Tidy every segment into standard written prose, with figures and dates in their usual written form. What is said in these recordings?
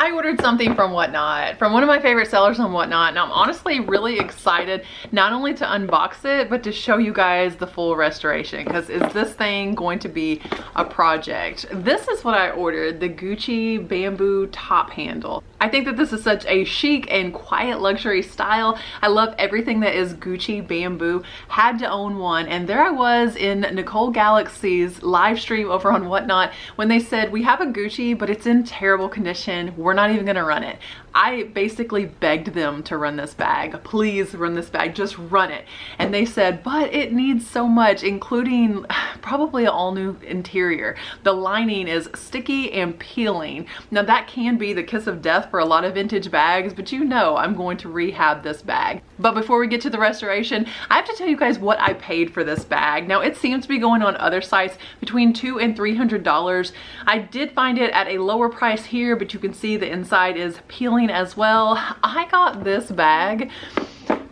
I ordered something from Whatnot, from one of my favorite sellers on Whatnot, and I'm honestly really excited not only to unbox it, but to show you guys the full restoration, because is this thing going to be a project? This is what I ordered, the Gucci bamboo top handle. I think that this is such a chic and quiet luxury style. I love everything that is Gucci bamboo. Had to own one, and there I was in Nicole Galaxy's live stream over on Whatnot when they said, we have a Gucci, but it's in terrible condition. We're not even gonna run it. I basically begged them to run this bag. Please run this bag, just run it. And they said, but it needs so much, including probably an all new interior. The lining is sticky and peeling. Now that can be the kiss of death for a lot of vintage bags, but you know I'm going to rehab this bag. But before we get to the restoration, I have to tell you guys what I paid for this bag. Now it seems to be going on other sites between $200 and $300. I did find it at a lower price here, but you can see the inside is peeling as well. I got this bag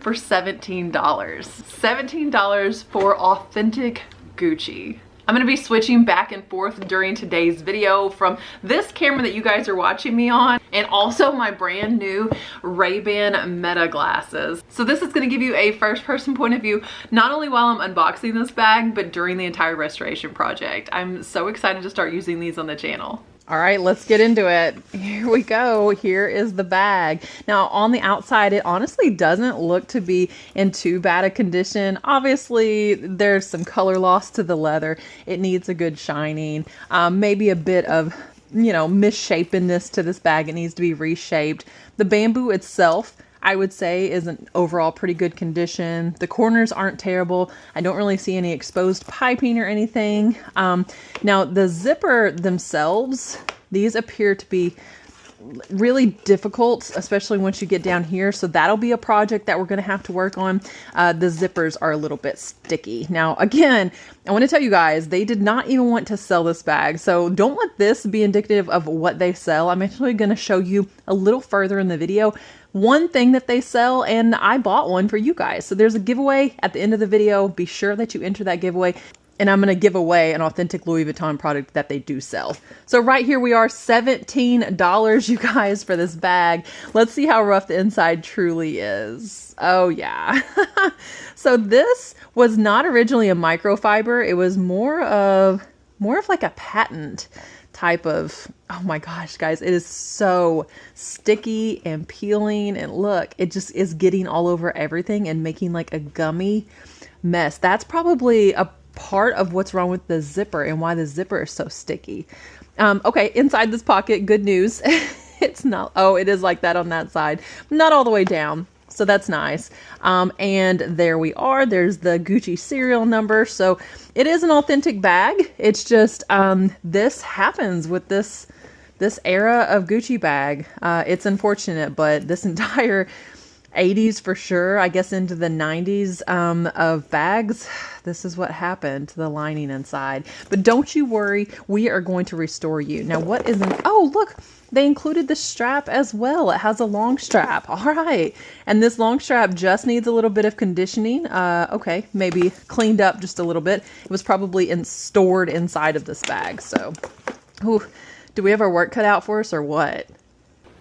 for $17. $17 for authentic Gucci. I'm gonna be switching back and forth during today's video from this camera that you guys are watching me on and also my brand new Ray-Ban Meta glasses. So this is gonna give you a first person point of view, not only while I'm unboxing this bag, but during the entire restoration project. I'm so excited to start using these on the channel. All right, let's get into it. Here we go. Here is the bag. Now on the outside, it honestly doesn't look to be in too bad a condition. Obviously, there's some color loss to the leather. It needs a good shining. Maybe a bit of, you know, misshapenness to this bag. It needs to be reshaped. The bamboo itself, I would say, is an overall pretty good condition. The corners aren't terrible. I don't really see any exposed piping or anything. Now the zipper themselves, these appear to be really difficult, especially once you get down here. So that'll be a project that we're going to have to work on. The zippers are a little bit sticky. Now, again, I want to tell you guys, they did not even want to sell this bag. So don't let this be indicative of what they sell. I'm actually going to show you a little further in the video one thing that they sell, and I bought one for you guys. So there's a giveaway at the end of the video. Be sure that you enter that giveaway, and I'm going to give away an authentic Louis Vuitton product that they do sell. So right here we are, $17, you guys, for this bag. Let's see how rough the inside truly is. Oh yeah. So this was not originally a microfiber. It was more of like a patent type of, oh my gosh, guys, it is so sticky and peeling, and look, it just is getting all over everything and making like a gummy mess. That's probably a part of what's wrong with the zipper and why the zipper is so sticky. Okay, inside this pocket, good news. It's not, oh, it is like that on that side, not all the way down. So that's nice. And there we are. There's the Gucci serial number. So it is an authentic bag. It's just, this happens with this era of Gucci bag. It's unfortunate, but this entire 80s for sure, I guess into the 90s of bags, this is what happened to the lining inside. But don't you worry, we are going to restore you. Now what is in, oh look, they included the strap as well. It has a long strap. All right. And this long strap just needs a little bit of conditioning. Okay, maybe cleaned up just a little bit. It was probably stored inside of this bag. So, ooh, do we have our work cut out for us or what?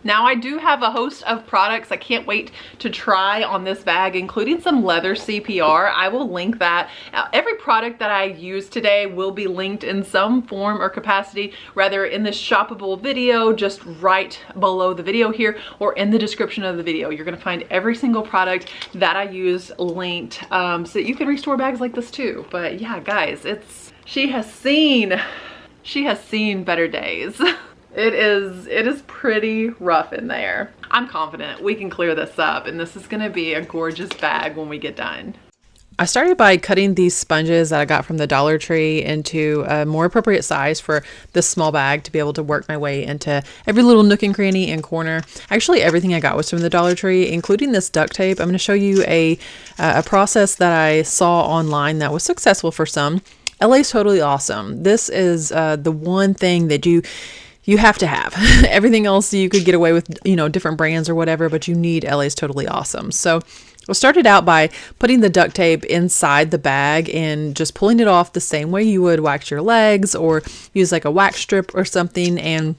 Now I do have a host of products I can't wait to try on this bag, including some leather CPR. I will link that. Every product that I use today will be linked in some form or capacity, rather in this shoppable video just right below the video here or in the description of the video. You're gonna find every single product that I use linked so that you can restore bags like this too. But yeah, guys, she has seen better days. It is pretty rough in there. I'm confident we can clear this up, and this is gonna be a gorgeous bag when we get done. I started by cutting these sponges that I got from the Dollar Tree into a more appropriate size for this small bag to be able to work my way into every little nook and cranny and corner. Actually, everything I got was from the Dollar Tree, including this duct tape. I'm going to show you a process that I saw online that was successful for some. LA's Totally Awesome. This is the one thing that you have to have. Everything else you could get away with, you know, different brands or whatever, but you need LA's Totally Awesome. So I started out by putting the duct tape inside the bag and just pulling it off the same way you would wax your legs or use like a wax strip or something, and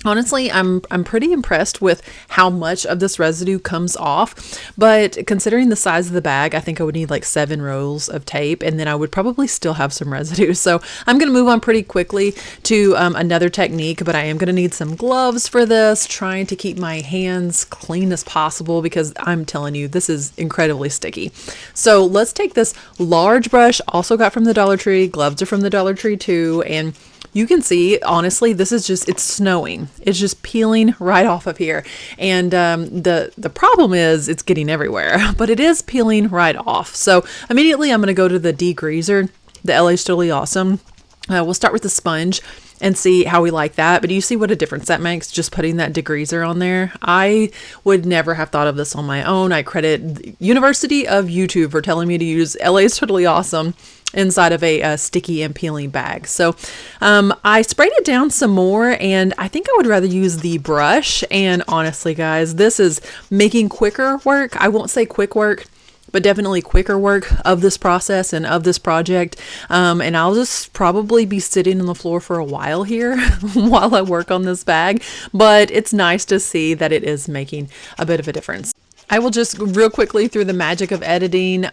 Honestly, I'm pretty impressed with how much of this residue comes off, but considering the size of the bag, I think I would need like 7 rolls of tape, and then I would probably still have some residue. So I'm going to move on pretty quickly to another technique, but I am going to need some gloves for this, trying to keep my hands clean as possible because I'm telling you, this is incredibly sticky. So let's take this large brush, also got from the Dollar Tree. Gloves are from the Dollar Tree too, and you can see, honestly, this is just, it's snowing. It's just peeling right off of here. And the problem is it's getting everywhere, but it is peeling right off. So immediately I'm going to go to the degreaser, the LA's Totally Awesome. We'll start with the sponge and see how we like that. But do you see what a difference that makes just putting that degreaser on there? I would never have thought of this on my own. I credit University of YouTube for telling me to use LA's Totally Awesome inside of a sticky and peeling bag. So I sprayed it down some more, and I think I would rather use the brush. And honestly, guys, this is making quicker work. I won't say quick work, but definitely quicker work of this process and of this project. And I'll just probably be sitting on the floor for a while here while I work on this bag, but it's nice to see that it is making a bit of a difference. I will just real quickly, through the magic of editing,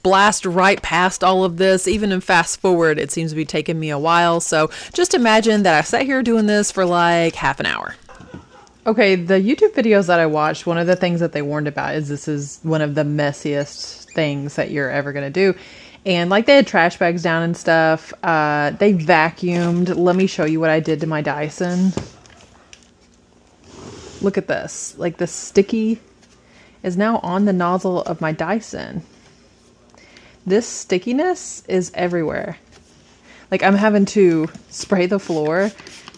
blast right past all of this. Even in fast forward, it seems to be taking me a while. So just imagine that I sat here doing this for like half an hour. Okay, the YouTube videos that I watched, one of the things that they warned about is this is one of the messiest things that you're ever going to do. And like they had trash bags down and stuff. They vacuumed. Let me show you what I did to my Dyson. Look at this. Like the sticky is now on the nozzle of my Dyson. This stickiness is everywhere. Like I'm having to spray the floor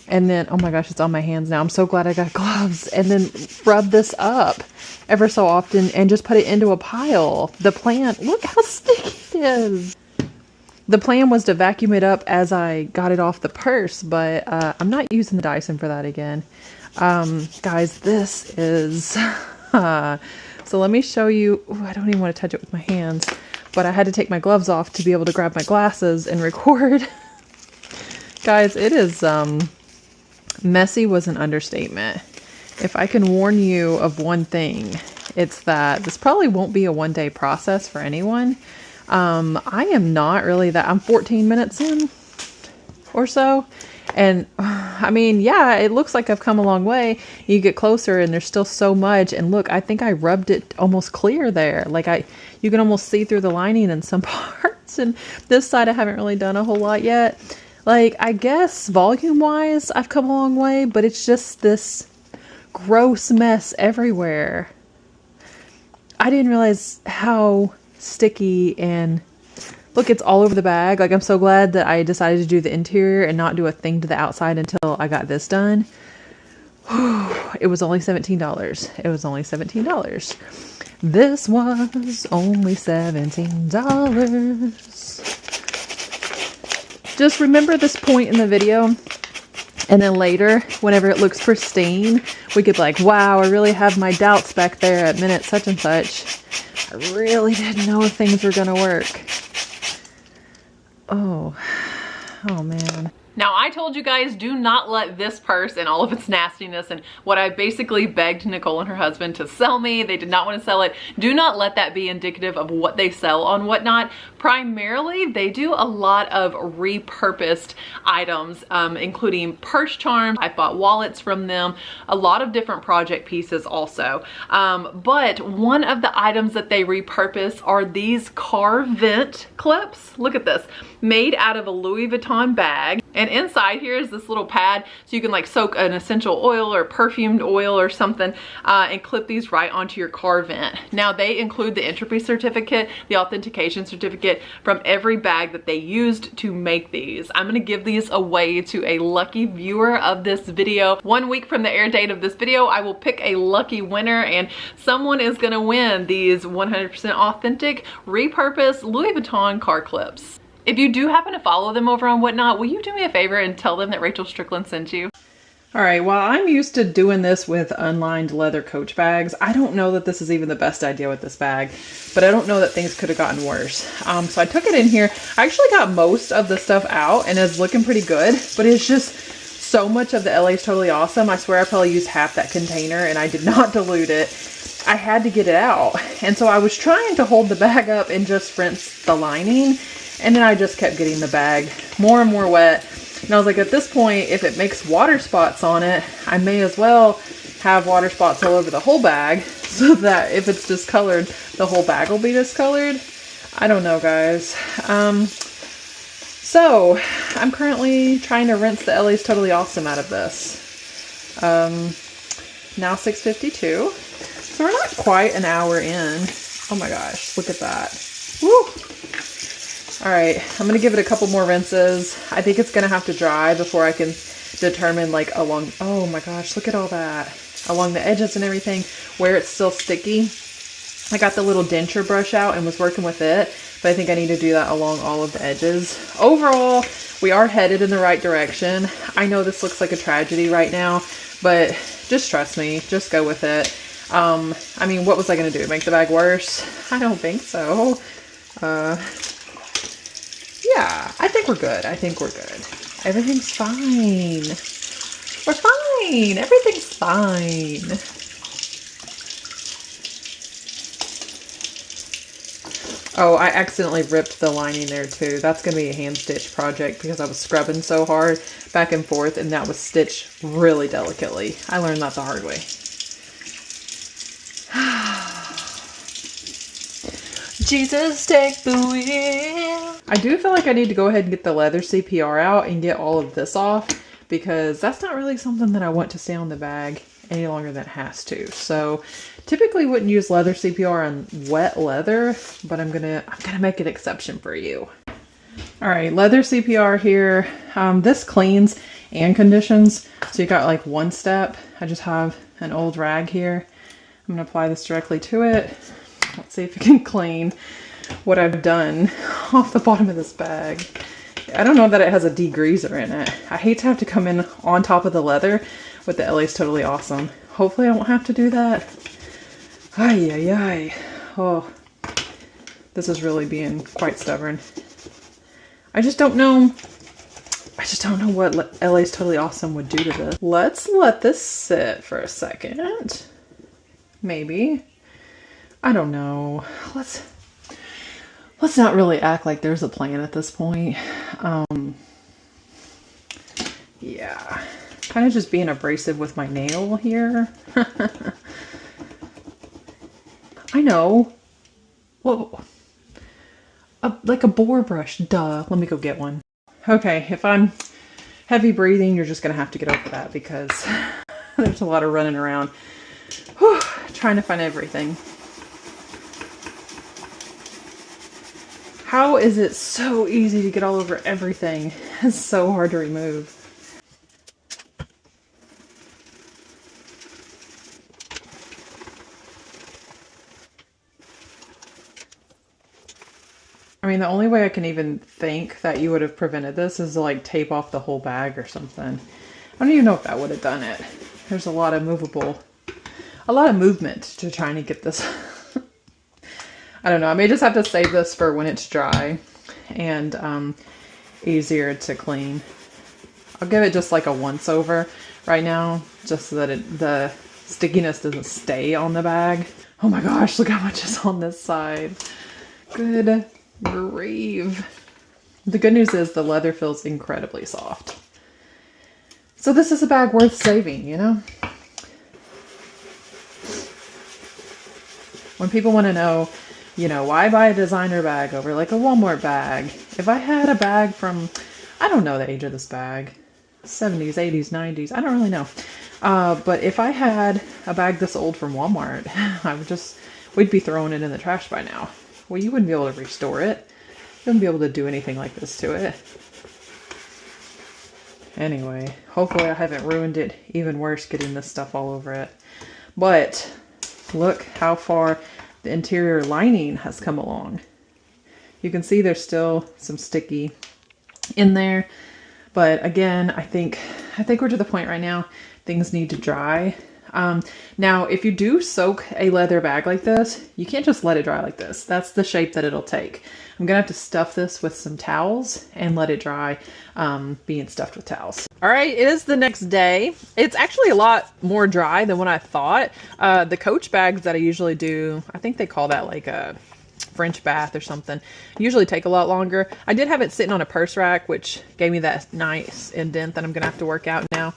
and then, oh my gosh, it's on my hands now. I'm so glad I got gloves. And then rub this up ever so often and just put it into a pile. The plan, look how sticky it is. The plan was to vacuum it up as I got it off the purse, but I'm not using the Dyson for that again. Guys, this is... So let me show you. Ooh, I don't even want to touch it with my hands, but I had to take my gloves off to be able to grab my glasses and record. Guys, it is, messy was an understatement. If I can warn you of one thing, it's that this probably won't be a one-day process for anyone. I am not really that, I'm 14 minutes in or so. And I mean, yeah, it looks like I've come a long way. You get closer and there's still so much. And look, I think I rubbed it almost clear there. Like you can almost see through the lining in some parts. And this side, I haven't really done a whole lot yet. Like, I guess volume wise, I've come a long way, but it's just this gross mess everywhere. I didn't realize how sticky and look, it's all over the bag. Like, I'm so glad that I decided to do the interior and not do a thing to the outside until I got this done. It was only $17. It was only $17. This was only $17. Just remember this point in the video. And then later, whenever it looks pristine, we could be like, wow, I really have my doubts back there at minute such and such. I really didn't know if things were going to work. Oh man. Now, I told you guys, do not let this purse and all of its nastiness and what I basically begged Nicole and her husband to sell me. They did not want to sell it. Do not let that be indicative of what they sell on Whatnot. Primarily, they do a lot of repurposed items, including purse charms. I bought wallets from them, a lot of different project pieces also. But one of the items that they repurpose are these car vent clips. Look at this, made out of a Louis Vuitton bag. And inside here is this little pad so you can like soak an essential oil or perfumed oil or something and clip these right onto your car vent. Now they include the entropy certificate, the authentication certificate from every bag that they used to make these. I'm going to give these away to a lucky viewer of this video. 1 week from the air date of this video, I will pick a lucky winner and someone is going to win these 100% authentic repurposed Louis Vuitton car clips. If you do happen to follow them over on Whatnot, will you do me a favor and tell them that Rachel Strickland sent you? All right, well, I'm used to doing this with unlined leather Coach bags. I don't know that this is even the best idea with this bag, but I don't know that things could have gotten worse. So I took it in here. I actually got most of the stuff out and it's looking pretty good, but it's just so much of the LA's Totally Awesome. I swear I probably used half that container and I did not dilute it. I had to get it out. And so I was trying to hold the bag up and just rinse the lining. And then I just kept getting the bag more and more wet. And I was like, at this point, if it makes water spots on it, I may as well have water spots all over the whole bag so that if it's discolored, the whole bag will be discolored. I don't know, guys. So I'm currently trying to rinse the LA's Totally Awesome out of this. Now 6:52. So we're not quite an hour in. Oh my gosh, look at that. Woo! All right, I'm gonna give it a couple more rinses. I think it's gonna have to dry before I can determine like along, oh my gosh, look at all that. Along the edges and everything where it's still sticky. I got the little denture brush out and was working with it, but I think I need to do that along all of the edges. Overall, we are headed in the right direction. I know this looks like a tragedy right now, but just trust me, just go with it. I mean, what was I gonna do? Make the bag worse? I don't think so. Yeah, I think we're good. I think we're good. Everything's fine. We're fine. Everything's fine. Oh, I accidentally ripped the lining there too. That's going to be a hand stitch project because I was scrubbing so hard back and forth and that was stitched really delicately. I learned that the hard way. Jesus, take the wheel. I do feel like I need to go ahead and get the leather CPR out and get all of this off because that's not really something that I want to stay on the bag any longer than it has to. So typically wouldn't use leather CPR on wet leather, but I'm gonna make an exception for you. All right, leather CPR here. This cleans and conditions. So you got like one step. I just have an old rag here. I'm gonna apply this directly to it. Let's see if it can clean what I've done off the bottom of this bag. I don't know that it has a degreaser in it. I hate to have to come in on top of the leather with the LA's Totally Awesome. Hopefully I won't have to do that. Ay, ay, ay. Oh, this is really being quite stubborn. I just don't know what LA's Totally Awesome would do to this. Let's let this sit for a second. Maybe. I don't know. Let's not really act like there's a plan at this point. Yeah. Kind of just being abrasive with my nail here. I know. Whoa. Like a boar brush. Duh. Let me go get one. Okay, if I'm heavy breathing, you're just going to have to get over that because there's a lot of running around. Whew, trying to find everything. How is it so easy to get all over everything? It's so hard to remove. I mean, the only way I can even think that you would have prevented this is to like tape off the whole bag or something. I don't even know if that would have done it. There's a lot of movement to trying to get this. I don't know. I may just have to save this for when it's dry and easier to clean. I'll give it just like a once over right now, just so that the stickiness doesn't stay on the bag. Oh my gosh, look how much is on this side. Good grief. The good news is the leather feels incredibly soft. So this is a bag worth saving, you know? When people want to know, you know, why buy a designer bag over like a Walmart bag? If I had a bag from, I don't know the age of this bag, 70s, 80s, 90s, I don't really know. But if I had a bag this old from Walmart, we'd be throwing it in the trash by now. Well, you wouldn't be able to restore it. You wouldn't be able to do anything like this to it. Anyway, hopefully I haven't ruined it even worse getting this stuff all over it. But look how far the interior lining has come along. You can see there's still some sticky in there. But again, I think we're to the point right now, things need to dry. Now, if you do soak a leather bag like this, you can't just let it dry like this. That's the shape that it'll take. I'm gonna have to stuff this with some towels and let it dry, being stuffed with towels. All right, it is the next day. It's actually a lot more dry than what I thought. The Coach bags that I usually do, I think they call that like a French bath or something, usually take a lot longer. I did have it sitting on a purse rack, which gave me that nice indent that I'm gonna have to work out now.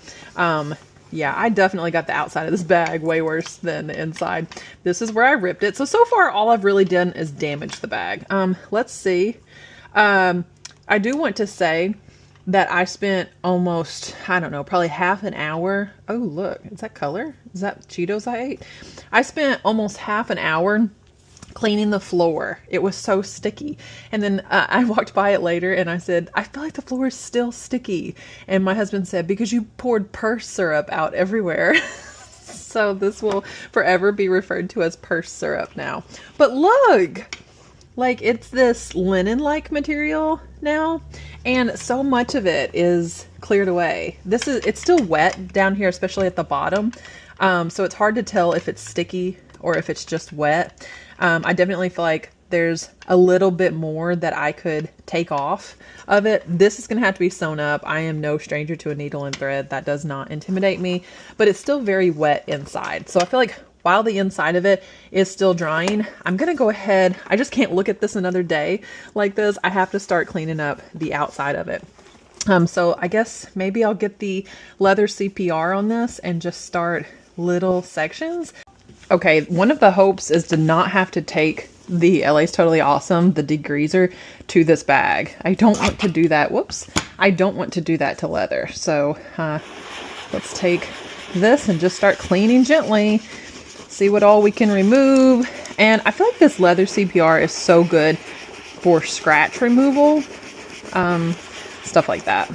Yeah, I definitely got the outside of this bag way worse than the inside. This is where I ripped it. So far all I've really done is damage the bag. Let's see. I do want to say that I spent almost, I don't know, probably half an hour. Oh, look, is that color? Is that Cheetos I ate? I spent almost half an hour cleaning the floor. It was so sticky. And then I walked by it later and I said, I feel like the floor is still sticky. And my husband said, because you poured purse syrup out everywhere. So this will forever be referred to as purse syrup now. But look, like it's this linen-like material now. And so much of it is cleared away. It's still wet down here, especially at the bottom. So it's hard to tell if it's sticky or if it's just wet. I definitely feel like there's a little bit more that I could take off of it. This is going to have to be sewn up. I am no stranger to a needle and thread. That does not intimidate me, but it's still very wet inside. So I feel like while the inside of it is still drying, I'm going to go ahead. I just can't look at this another day like this. I have to start cleaning up the outside of it. So I guess maybe I'll get the leather CPR on this and just start little sections. Okay, one of the hopes is to not have to take the LA's Totally Awesome, the degreaser, to this bag. I don't want to do that. Whoops. I don't want to do that to leather. So let's take this and just start cleaning gently. See what all we can remove. And I feel like this leather CPR is so good for scratch removal. Stuff like that.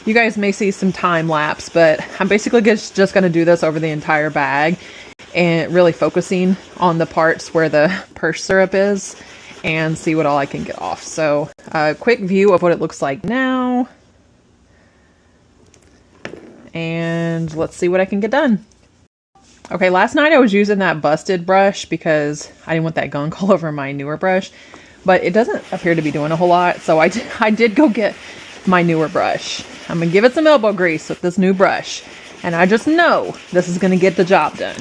You guys may see some time lapse, but I'm basically just going to do this over the entire bag and really focusing on the parts where the purse syrup is and see what all I can get off. So a quick view of what it looks like now. And let's see what I can get done. Okay, last night I was using that busted brush because I didn't want that gunk all over my newer brush, but it doesn't appear to be doing a whole lot. So I did go get my newer brush. I'm gonna give it some elbow grease with this new brush, and I just know this is gonna get the job done.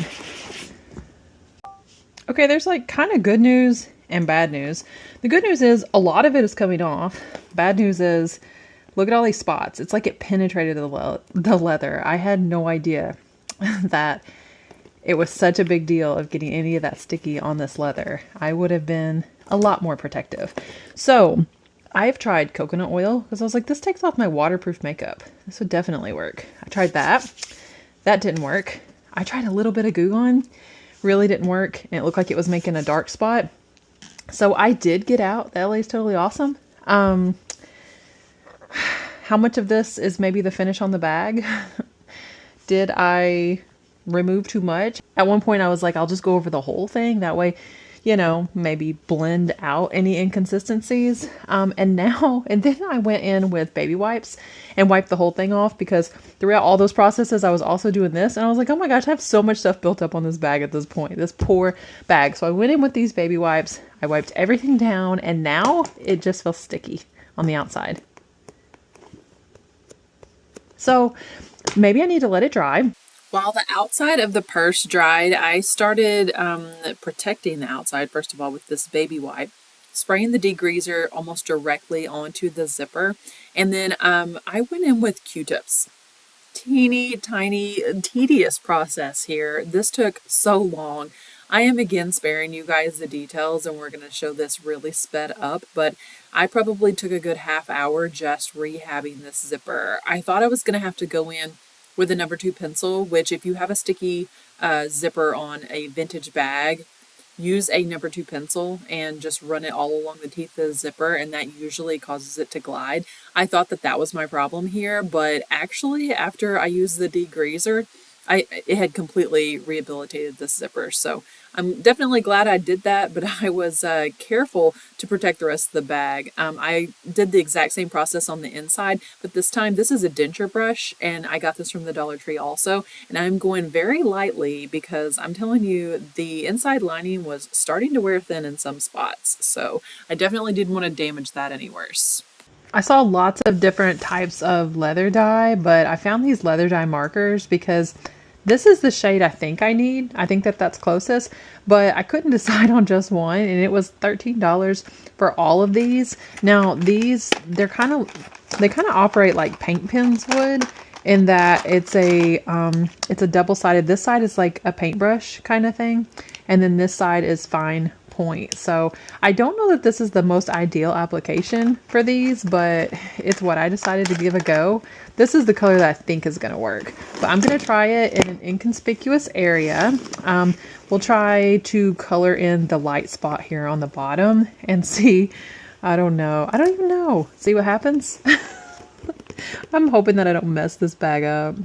Okay, there's like kind of good news and bad news. The good news is a lot of it is coming off. Bad news is, look at all these spots. It's like it penetrated the leather. I had no idea that it was such a big deal of getting any of that sticky on this leather. I would have been a lot more protective. So I've tried coconut oil because I was like, this takes off my waterproof makeup. This would definitely work. I tried that. That didn't work. I tried a little bit of Goo Gone. Really didn't work. And it looked like it was making a dark spot. So I did get out the LA's Totally Awesome. How much of this is maybe the finish on the bag? Did I remove too much? At one point I was like, I'll just go over the whole thing. That way, you know, maybe blend out any inconsistencies. And then I went in with baby wipes and wiped the whole thing off, because throughout all those processes, I was also doing this. And I was like, oh my gosh, I have so much stuff built up on this bag at this point, this poor bag. So I went in with these baby wipes. I wiped everything down, and now it just feels sticky on the outside. So maybe I need to let it dry. While the outside of the purse dried, I started protecting the outside, first of all, with this baby wipe, spraying the degreaser almost directly onto the zipper. And then I went in with Q-tips. Teeny tiny, tedious process here. This took so long. I am again sparing you guys the details, and we're going to show this really sped up, but I probably took a good half hour just rehabbing this zipper. I thought I was going to have to go in with a number 2 pencil, which if you have a sticky zipper on a vintage bag, use a number 2 pencil and just run it all along the teeth of the zipper, and that usually causes it to glide. I thought that was my problem here, but actually after I used the degreaser, it had completely rehabilitated this zipper. So I'm definitely glad I did that, but I was careful to protect the rest of the bag. I did the exact same process on the inside, but this time this is a denture brush, and I got this from the Dollar Tree also. And I'm going very lightly because I'm telling you, the inside lining was starting to wear thin in some spots. So I definitely didn't want to damage that any worse. I saw lots of different types of leather dye, but I found these leather dye markers because this is the shade I think I need. I think that that's closest, but I couldn't decide on just one, and it was $13 for all of these. Now these, they kind of operate like paint pens would, in that it's a double-sided. This side is like a paintbrush kind of thing, and then this side is fine point. So I don't know that this is the most ideal application for these, but it's what I decided to give a go. This is the color that I think is going to work, but I'm going to try it in an inconspicuous area. We'll try to color in the light spot here on the bottom and see. I don't know. I don't even know. See what happens. I'm hoping that I don't mess this bag up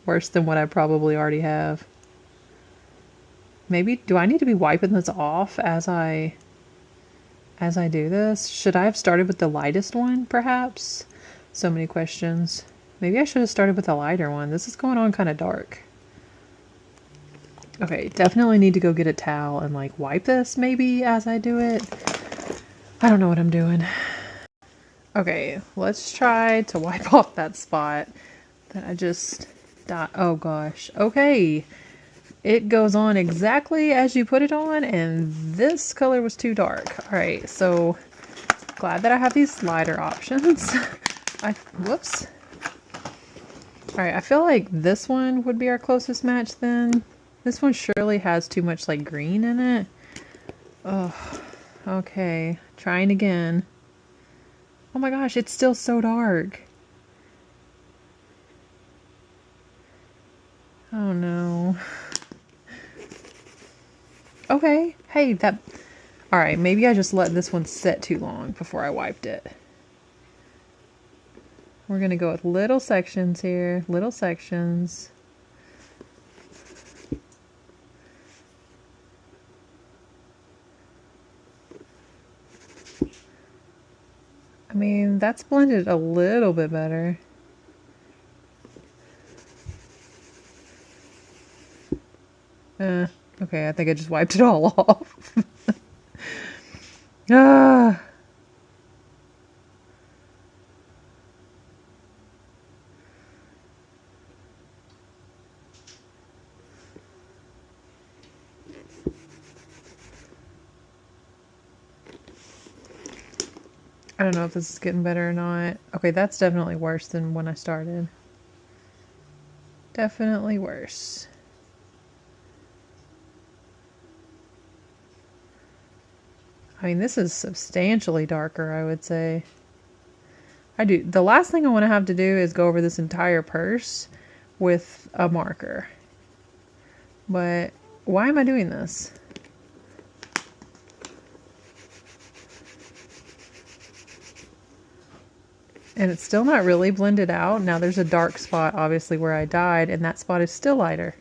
worse than what I probably already have. Maybe, do I need to be wiping this off as I do this? Should I have started with the lightest one, perhaps? So many questions. Maybe I should have started with the lighter one. This is going on kind of dark. Okay, definitely need to go get a towel and like wipe this maybe as I do it. I don't know what I'm doing. Okay, let's try to wipe off that spot that I just dot. Oh gosh. Okay. It goes on exactly as you put it on, and this color was too dark. All right, so glad that I have these lighter options. Whoops. All right, I feel like this one would be our closest match then. This one surely has too much like green in it. Oh, okay. Trying again. Oh my gosh, it's still so dark. Oh no. Okay, hey, that... Alright, maybe I just let this one sit too long before I wiped it. We're gonna go with little sections here, little sections. I mean, that's blended a little bit better. Okay, I think I just wiped it all off. Ah. I don't know if this is getting better or not. Okay, that's definitely worse than when I started. Definitely worse. I mean, this is substantially darker, I would say. The last thing I want to have to do is go over this entire purse with a marker. But why am I doing this? And it's still not really blended out. Now there's a dark spot, obviously, where I dyed, and that spot is still lighter.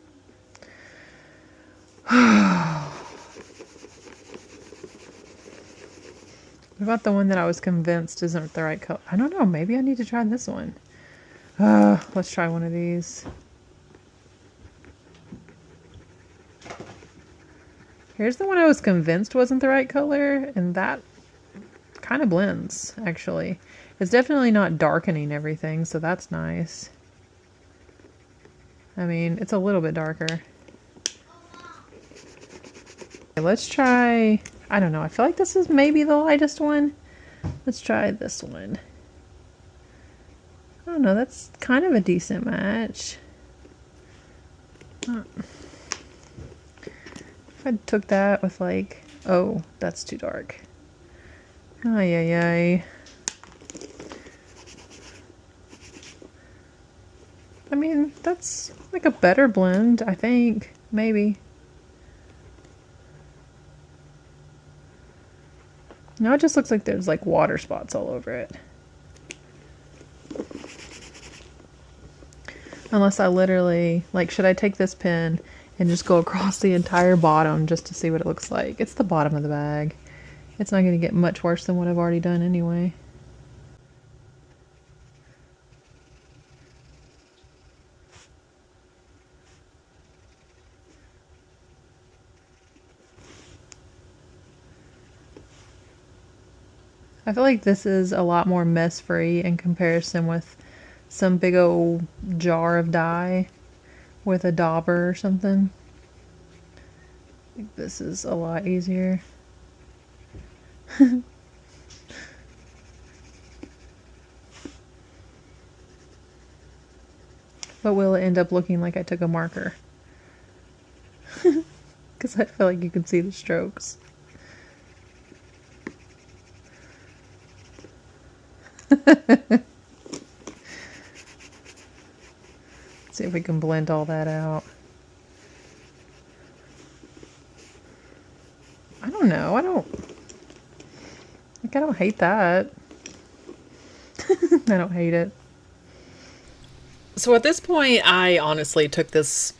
What about the one that I was convinced isn't the right color? I don't know. Maybe I need to try this one. Let's try one of these. Here's the one I was convinced wasn't the right color, and that kind of blends, actually. It's definitely not darkening everything, so that's nice. I mean, it's a little bit darker. Okay, let's try... I don't know. I feel like this is maybe the lightest one. Let's try this one. I don't know. That's kind of a decent match. If I took that with like... Oh, that's too dark. Ay, ay, ay. I mean, that's like a better blend, I think. Maybe. Now it just looks like there's like water spots all over it. Unless I literally, like, should I take this pin and just go across the entire bottom just to see what it looks like? It's the bottom of the bag. It's not going to get much worse than what I've already done anyway. I feel like this is a lot more mess free in comparison with some big old jar of dye with a dauber or something. I think this is a lot easier. But will it end up looking like I took a marker? Because I feel like you can see the strokes. See if we can blend all that out. I don't know. I don't hate that. I don't hate it. So at this point, I honestly took this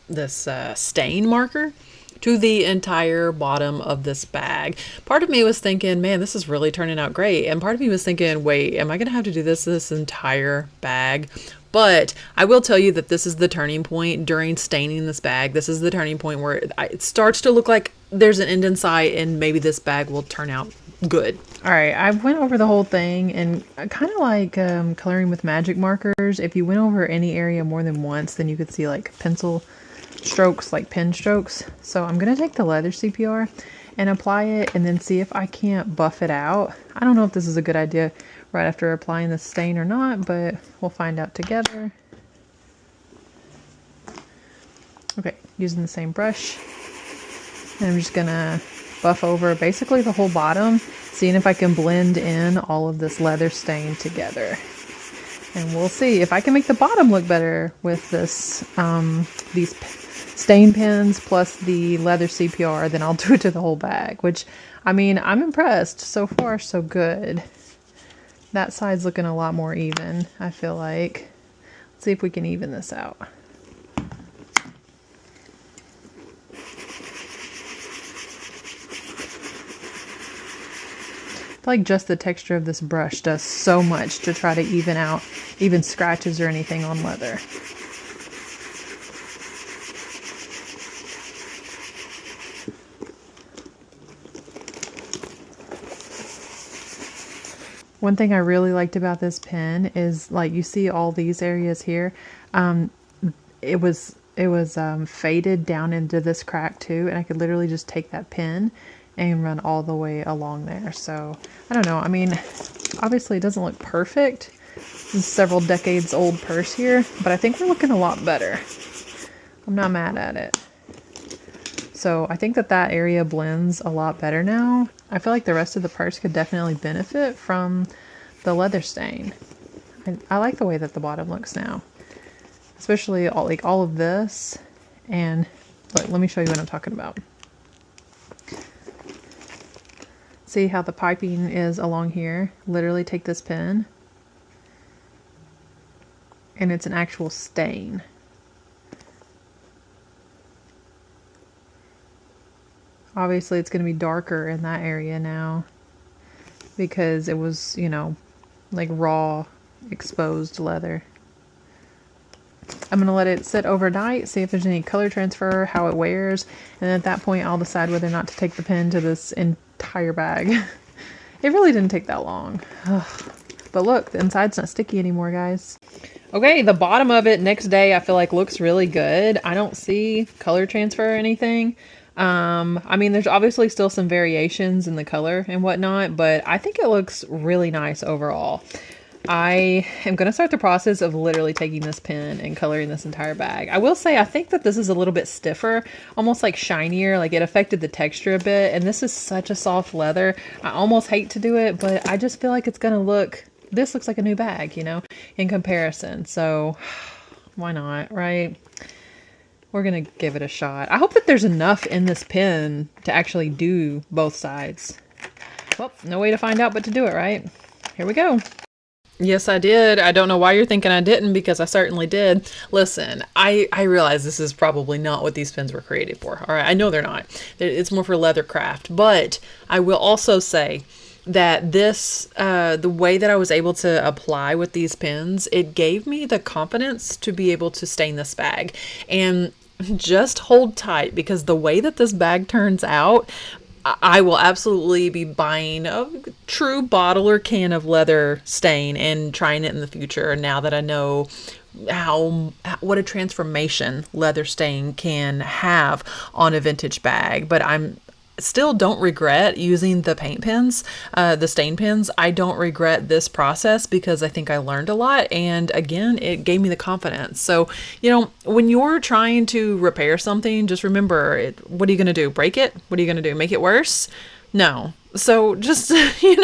stain marker to the entire bottom of this bag. Part of me was thinking, man, this is really turning out great. And part of me was thinking, wait, am I going to have to do this entire bag? But I will tell you that this is the turning point during staining this bag. This is the turning point where it starts to look like there's an end in sight and maybe this bag will turn out good. All right, I went over the whole thing, and kind of like coloring with magic markers. If you went over any area more than once, then you could see like pencil strokes, like pen strokes. So I'm going to take the leather CPR and apply it and then see if I can't buff it out. I don't know if this is a good idea right after applying the stain or not, but we'll find out together. Okay, using the same brush. And I'm just going to buff over basically the whole bottom, seeing if I can blend in all of this leather stain together. And we'll see if I can make the bottom look better with this, these stain pens plus the leather CPR, then I'll do it to the whole bag, which, I mean, I'm impressed. So far, so good. That side's looking a lot more even, I feel like. Let's see if we can even this out. I feel like just the texture of this brush does so much to try to even out even scratches or anything on leather. One thing I really liked about this pen is, like, you see all these areas here. It was faded down into this crack too, and I could literally just take that pen and run all the way along there. So I don't know. I mean, obviously it doesn't look perfect. This is several decades old purse here, but I think we're looking a lot better. I'm not mad at it. So I think that that area blends a lot better now. I feel like the rest of the purse could definitely benefit from the leather stain. I like the way that the bottom looks now, especially all of this. And look, let me show you what I'm talking about. See how the piping is along here? Literally take this pen and it's an actual stain. Obviously it's going to be darker in that area now because it was, you know, like raw exposed leather. I'm going to let it sit overnight, see if there's any color transfer, how it wears, and at that point I'll decide whether or not to take the pen to this entire bag. It really didn't take that long. Ugh. But look, the inside's not sticky anymore, guys. Okay, the bottom of it next day I feel like looks really good. I don't see color transfer or anything. I mean, there's obviously still some variations in the color and whatnot, but I think it looks really nice overall. I am going to start the process of literally taking this pen and coloring this entire bag. I will say, I think that this is a little bit stiffer, almost like shinier, like it affected the texture a bit. And this is such a soft leather. I almost hate to do it, but I just feel like it's going to look, this looks like a new bag, you know, in comparison. So why not, right? We're going to give it a shot. I hope that there's enough in this pen to actually do both sides. Well, no way to find out but to do it, right? Here we go. Yes, I did. I don't know why you're thinking I didn't, because I certainly did. Listen, I realize this is probably not what these pins were created for. All right, I know they're not. It's more for leather craft. But I will also say that this, the way that I was able to apply with these pins, it gave me the confidence to be able to stain this bag. And just hold tight, because the way that this bag turns out, I will absolutely be buying a true bottle or can of leather stain and trying it in the future, now that I know what a transformation leather stain can have on a vintage bag. But I'm still don't regret using the paint pens, the stain pens. I don't regret this process, because I think I learned a lot, and again, it gave me the confidence. So, when you're trying to repair something, just remember, what are you going to do? Break it? What are you going to do? Make it worse? No. So just, give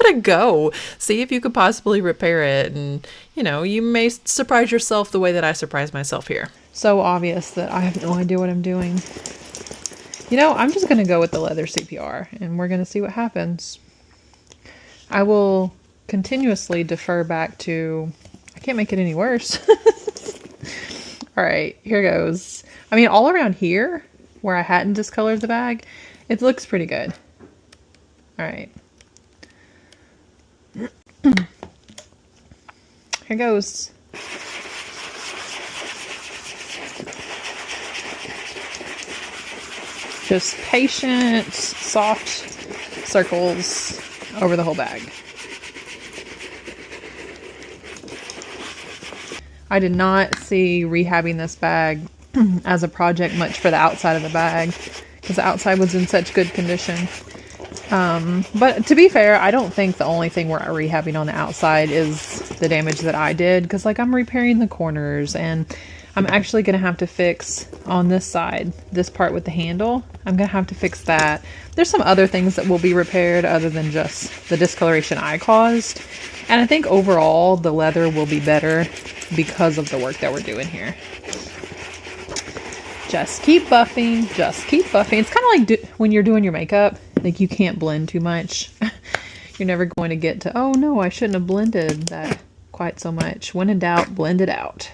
it a go. See if you could possibly repair it, and, you may surprise yourself the way that I surprised myself here. So obvious that I have no idea what I'm doing. I'm just going to go with the leather CPR, and we're going to see what happens. I will continuously defer back to, I can't make it any worse. All right, here goes. I mean, all around here, where I hadn't discolored the bag, it looks pretty good. All right. Here goes. Just patient, soft circles over the whole bag. I did not see rehabbing this bag as a project much for the outside of the bag, because the outside was in such good condition. But to be fair, I don't think the only thing we're rehabbing on the outside is the damage that I did, because I'm repairing the corners, and I'm actually going to have to fix on this side, this part with the handle. I'm going to have to fix that. There's some other things that will be repaired other than just the discoloration I caused. And I think overall the leather will be better because of the work that we're doing here. Just keep buffing, just keep buffing. It's kind of like when you're doing your makeup, you can't blend too much. You're never going to get to, oh no, I shouldn't have blended that quite so much. When in doubt, blend it out.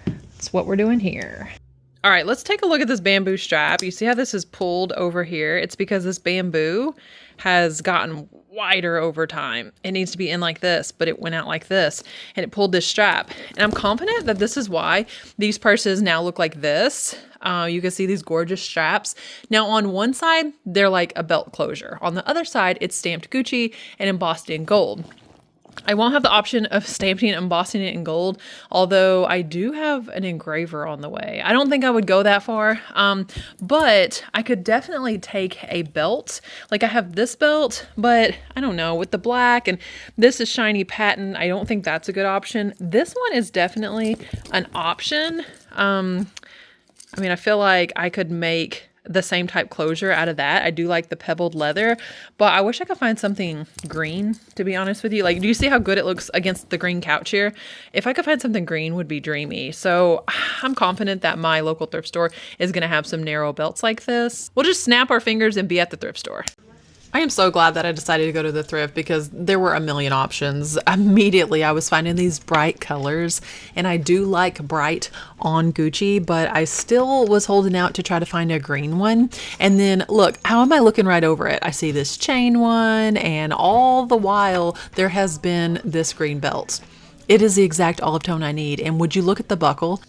That's what we're doing here. All right, let's take a look at this bamboo strap. You see how this is pulled over here? It's because this bamboo has gotten wider over time. It needs to be in like this, but it went out like this, and it pulled this strap. And I'm confident that this is why these purses now look like this. You can see these gorgeous straps. Now on one side, they're like a belt closure. On the other side, it's stamped Gucci and embossed in gold. I won't have the option of stamping and embossing it in gold, although I do have an engraver on the way. I don't think I would go that far, but I could definitely take a belt. I have this belt, but I don't know, with the black, and this is shiny patent. I don't think that's a good option. This one is definitely an option. I feel like I could make the same type closure out of that. I do like the pebbled leather, but I wish I could find something green, to be honest with you. Do you see how good it looks against the green couch here? If I could find something green, would be dreamy. So I'm confident that my local thrift store is going to have some narrow belts like this. We'll just snap our fingers and be at the thrift store. I am so glad that I decided to go to the thrift, because there were a million options. Immediately, I was finding these bright colors, and I do like bright on Gucci, but I still was holding out to try to find a green one. And then look, how am I looking right over it? I see this chain one, and all the while there has been this green belt. It is the exact olive tone I need. And would you look at the buckle?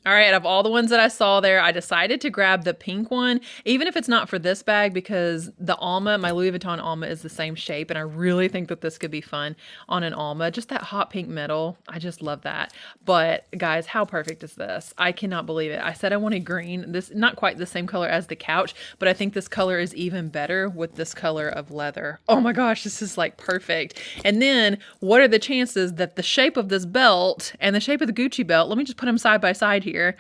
All right, out of all the ones that I saw there, I decided to grab the pink one, even if it's not for this bag, because the Alma, my Louis Vuitton Alma, is the same shape, and I really think that this could be fun on an Alma. Just that hot pink metal, I just love that. But guys, how perfect is this? I cannot believe it. I said I wanted green. This not quite the same color as the couch, but I think this color is even better with this color of leather. Oh my gosh, this is perfect. And then what are the chances that the shape of this belt and the shape of the Gucci belt, let me just put them side by side here,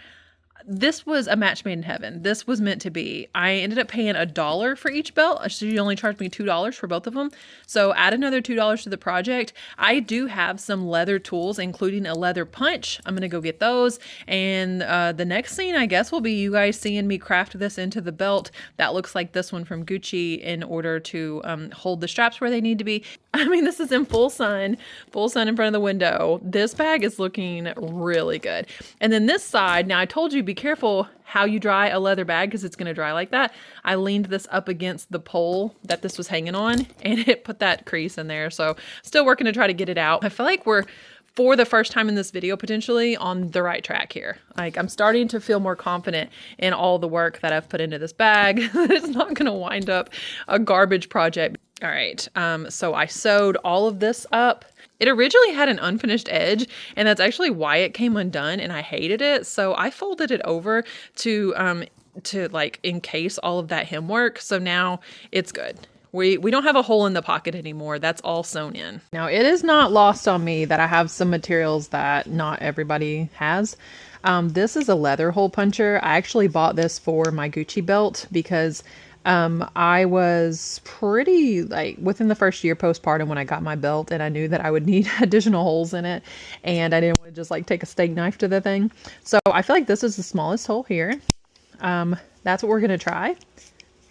This was a match made in heaven. This was meant to be. I ended up paying $1 for each belt. She only charged me $2 for both of them. So add another $2 to the project. I do have some leather tools, including a leather punch. I'm going to go get those. And the next scene, I guess, will be you guys seeing me craft this into the belt that looks like this one from Gucci in order to hold the straps where they need to be. I mean, this is in full sun in front of the window. This bag is looking really good. And then this side, now I told you, be careful how you dry a leather bag because it's going to dry like that. I leaned this up against the pole that this was hanging on and it put that crease in there. So still working to try to get it out. I feel like we're, for the first time in this video, potentially on the right track here. Like, I'm starting to feel more confident in all the work that I've put into this bag. It's not going to wind up a garbage project. All right, so I sewed all of this up. It originally had an unfinished edge, and that's actually why it came undone, and I hated it. So I folded it over to like encase all of that hem work. So now it's good. We don't have a hole in the pocket anymore. That's all sewn in. Now, it is not lost on me that I have some materials that not everybody has. This is a leather hole puncher. I actually bought this for my Gucci belt because I was pretty like within the first year postpartum when I got my belt, and I knew that I would need additional holes in it, and I didn't want to just like take a steak knife to the thing. So I feel like this is the smallest hole here. That's what we're going to try.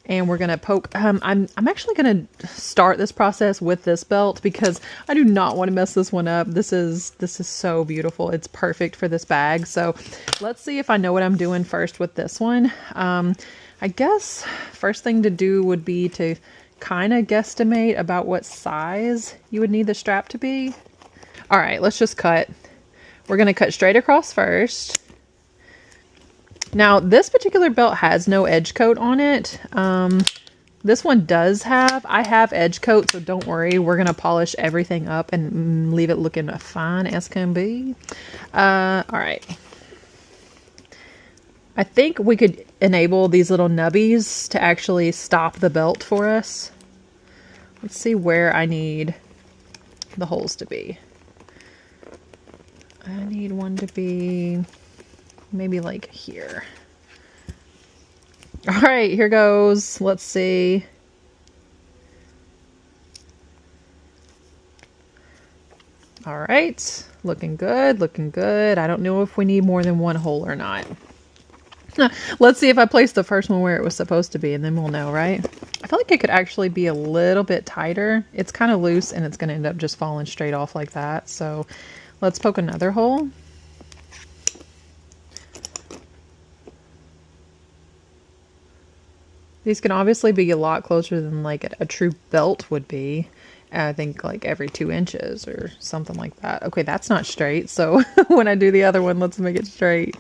And we're going to poke, I'm actually going to start this process with this belt because I do not want to mess this one up. This is so beautiful. It's perfect for this bag. So let's see if I know what I'm doing first with this one. I guess first thing to do would be to kind of guesstimate about what size you would need the strap to be. All right, let's just cut. We're going to cut straight across first. Now, this particular belt has no edge coat on it. This one does have. I have edge coat, so don't worry. We're going to polish everything up and leave it looking fine as can be. All right. I think we could enable these little nubbies to actually stop the belt for us. Let's see where I need the holes to be. I need one to be maybe like here. All right, here goes. Let's see. All right, looking good, looking good. I don't know if we need more than one hole or not. Let's see if I place the first one where it was supposed to be, and then we'll know, right? I feel like it could actually be a little bit tighter. It's kind of loose, and it's going to end up just falling straight off like that. So let's poke another hole. These can obviously be a lot closer than like a true belt would be. I think like every 2 inches or something like that. Okay, that's not straight. So when I do the other one, let's make it straight.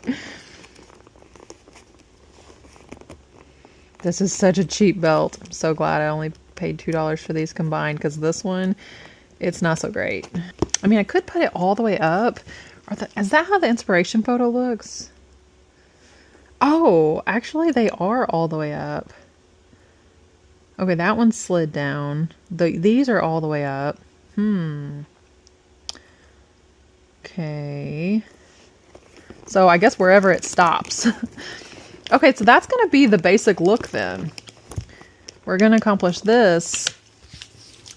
This is such a cheap belt. I'm so glad I only paid $2 for these combined, because this one, it's not so great. I mean, I could put it all the way up. Is that how the inspiration photo looks? Oh, actually they are all the way up. Okay, that one slid down. These are all the way up. Okay. So I guess wherever it stops. Okay, so that's going to be the basic look then. We're going to accomplish this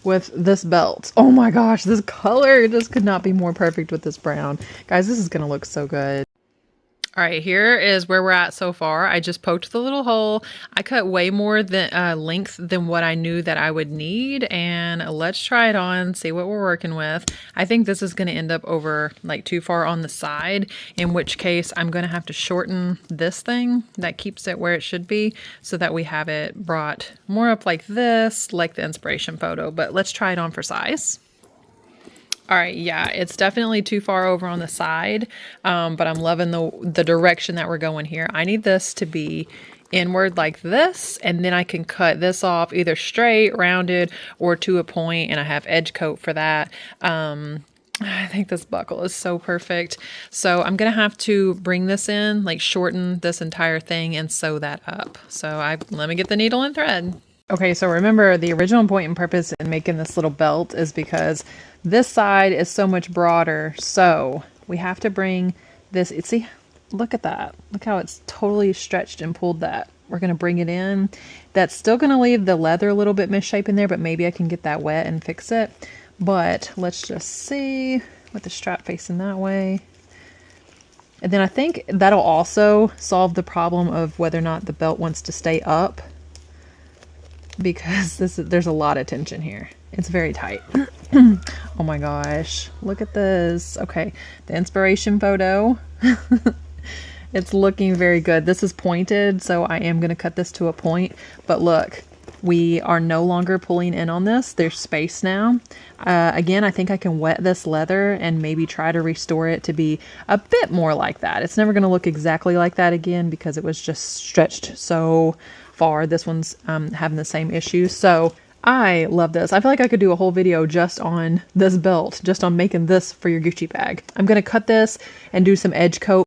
with this belt. Oh my gosh, this color just could not be more perfect with this brown. Guys, this is going to look so good. All right, here is where we're at so far. I just poked the little hole. I cut way more than length than what I knew that I would need, and let's try it on, see what we're working with. I think this is going to end up over like too far on the side, in which case I'm going to have to shorten this thing that keeps it where it should be so that we have it brought more up like this, like the inspiration photo. But let's try it on for size. All right, yeah, it's definitely too far over on the side, but I'm loving the direction that we're going here. I need this to be inward like this, and then I can cut this off either straight, rounded, or to a point, and I have edge coat for that. I think this buckle is so perfect. So I'm going to have to bring this in, like shorten this entire thing and sew that up. So let me get the needle and thread. Okay, so remember the original point and purpose in making this little belt is because this side is so much broader. So we have to bring this, see, look at that. Look how it's totally stretched and pulled that. We're going to bring it in. That's still going to leave the leather a little bit misshapen there, but maybe I can get that wet and fix it. But let's just see with the strap facing that way. And then I think that'll also solve the problem of whether or not the belt wants to stay up, because there's a lot of tension here. It's very tight. Oh my gosh, look at this. Okay, the inspiration photo. It's looking very good. This is pointed, so I am going to cut this to a point. But look, we are no longer pulling in on this. There's space now. Again, I think I can wet this leather and maybe try to restore it to be a bit more like that. It's never going to look exactly like that again because it was just stretched so far. This one's having the same issue. So I love this. I feel like I could do a whole video just on this belt, just on making this for your Gucci bag. I'm going to cut this and do some edge coat.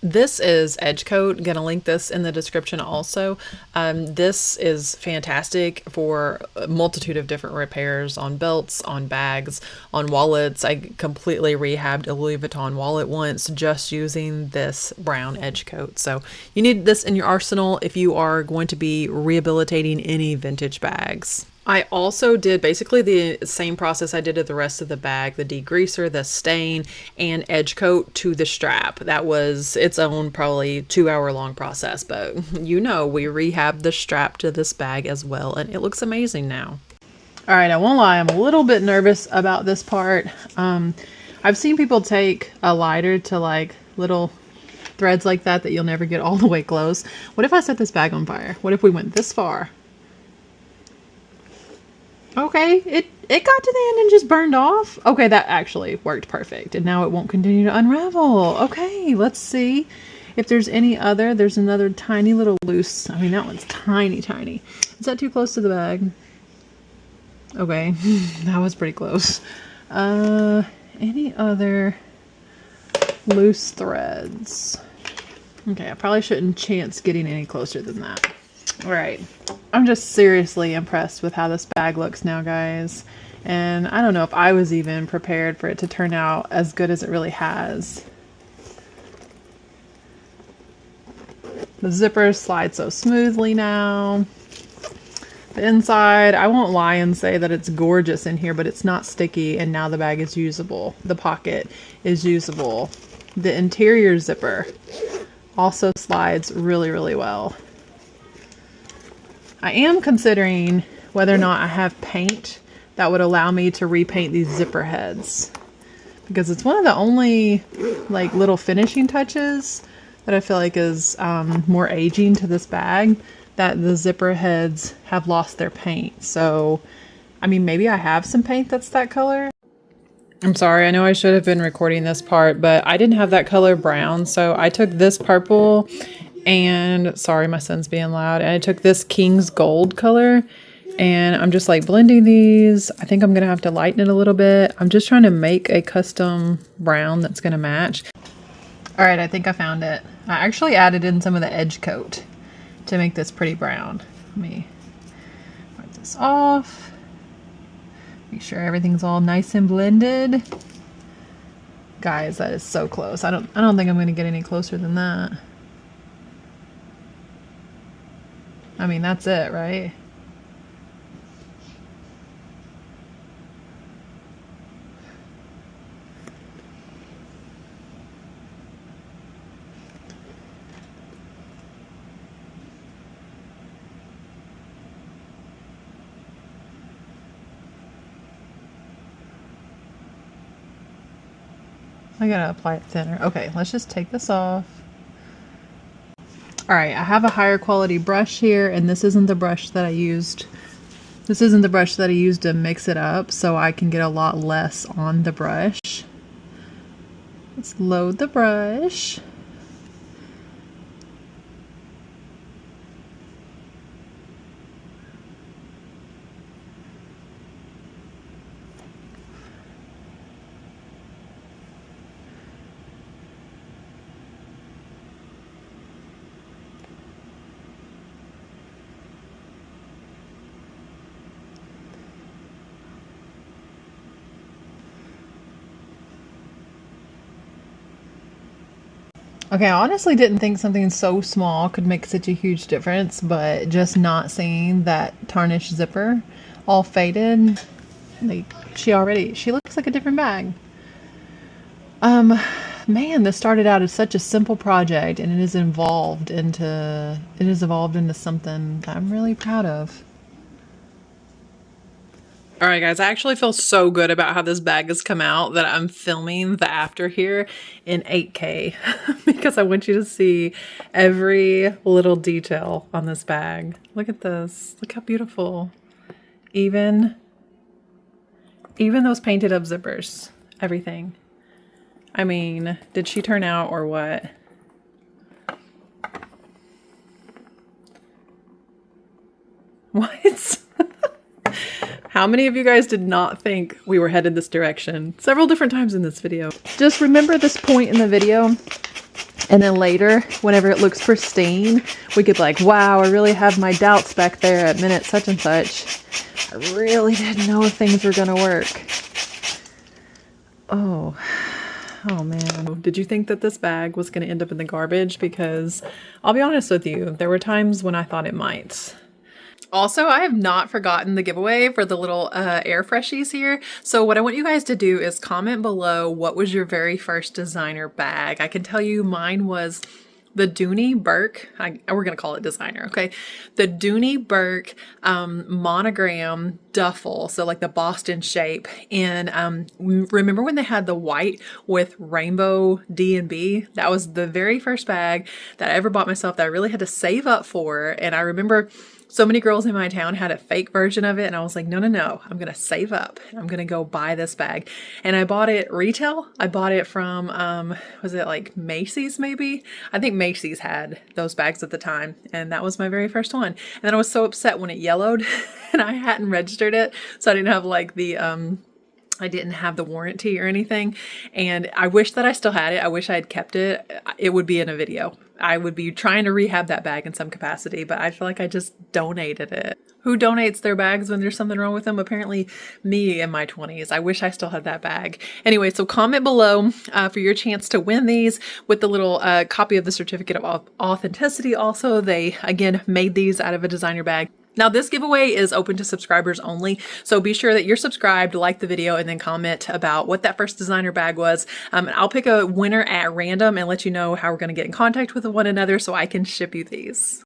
This is edge coat. I'm going to link this in the description also. This is fantastic for a multitude of different repairs on belts, on bags, on wallets. I completely rehabbed a Louis Vuitton wallet once just using this brown edge coat. So you need this in your arsenal if you are going to be rehabilitating any vintage bags. I also did basically the same process I did to the rest of the bag, the degreaser, the stain, and edge coat to the strap. That was its own probably 2-hour long process, but you know, we rehabbed the strap to this bag as well, and it looks amazing now. All right, I won't lie, I'm a little bit nervous about this part. I've seen people take a lighter to like little threads like that you'll never get all the way close. What if I set this bag on fire? What if we went this far? Okay, it got to the end and just burned off. Okay, that actually worked perfect. And now it won't continue to unravel. Okay, let's see if there's any other. There's another tiny little loose. I mean, that one's tiny, tiny. Is that too close to the bag? Okay, that was pretty close. Any other loose threads? Okay, I probably shouldn't chance getting any closer than that. All right, I'm just seriously impressed with how this bag looks now, guys. And I don't know if I was even prepared for it to turn out as good as it really has. The zippers slide so smoothly now. The inside, I won't lie and say that it's gorgeous in here, but it's not sticky, and now the bag is usable. The pocket is usable. The interior zipper also slides really, really well. I am considering whether or not I have paint that would allow me to repaint these zipper heads, because it's one of the only like little finishing touches that I feel like is more aging to this bag, that the zipper heads have lost their paint. So, I mean, maybe I have some paint that's that color. I'm sorry, I know I should have been recording this part, but I didn't have that color brown, so I took this purple and, sorry, my son's being loud, and I took this King's Gold color, and I'm just like blending these. I think I'm gonna have to lighten it a little bit. I'm just trying to make a custom brown that's gonna match. All right, I think I found it. I actually added in some of the edge coat to make this pretty brown. Let me wipe this off. Make sure everything's all nice and blended. Guys, that is so close. I don't think I'm gonna get any closer than that. I mean, that's it, right? I gotta apply it thinner. Okay, let's just take this off. All right, I have a higher quality brush here, and this isn't the brush that I used. This isn't the brush that I used to mix it up, so I can get a lot less on the brush. Let's load the brush. Okay, I honestly didn't think something so small could make such a huge difference, but just not seeing that tarnished zipper all faded, like she looks like a different bag. Man, this started out as such a simple project and it has evolved into something that I'm really proud of. All right, guys, I actually feel so good about how this bag has come out that I'm filming the after here in 8K because I want you to see every little detail on this bag. Look at this. Look how beautiful. Even those painted up zippers, everything. I mean, did she turn out or what? What? How many of you guys did not think we were headed this direction? Several different times in this video. Just remember this point in the video, and then later, whenever it looks pristine, we could be like, wow, I really have my doubts back there at minute such and such. I really didn't know if things were gonna work. Oh man. Did you think that this bag was gonna end up in the garbage? Because I'll be honest with you, there were times when I thought it might. Also, I have not forgotten the giveaway for the little air freshies here. So what I want you guys to do is comment below what was your very first designer bag. I can tell you mine was the Dooney Burke, we're gonna call it designer, okay? The Dooney Burke monogram duffel, so like the Boston shape. And remember when they had the white with rainbow D&B? That was the very first bag that I ever bought myself that I really had to save up for. And I remember so many girls in my town had a fake version of it, and I was like, no, I'm gonna save up. I'm gonna go buy this bag. And I bought it retail. I bought it from, was it like Macy's maybe? I think Macy's had those bags at the time, and that was my very first one. And then I was so upset when it yellowed and I hadn't registered it, so I didn't have like the, I didn't have the warranty or anything, and I wish that I still had it. I wish I had kept it. It would be in a video. I would be trying to rehab that bag in some capacity, but I feel like I just donated it. Who donates their bags when there's something wrong with them? Apparently me in my 20s. I wish I still had that bag. Anyway, so comment below for your chance to win these with the little copy of the certificate of authenticity. Also, they, again, made these out of a designer bag. Now, this giveaway is open to subscribers only, so be sure that you're subscribed, like the video, and then comment about what that first designer bag was. I'll pick a winner at random and let you know how we're going to get in contact with one another so I can ship you these.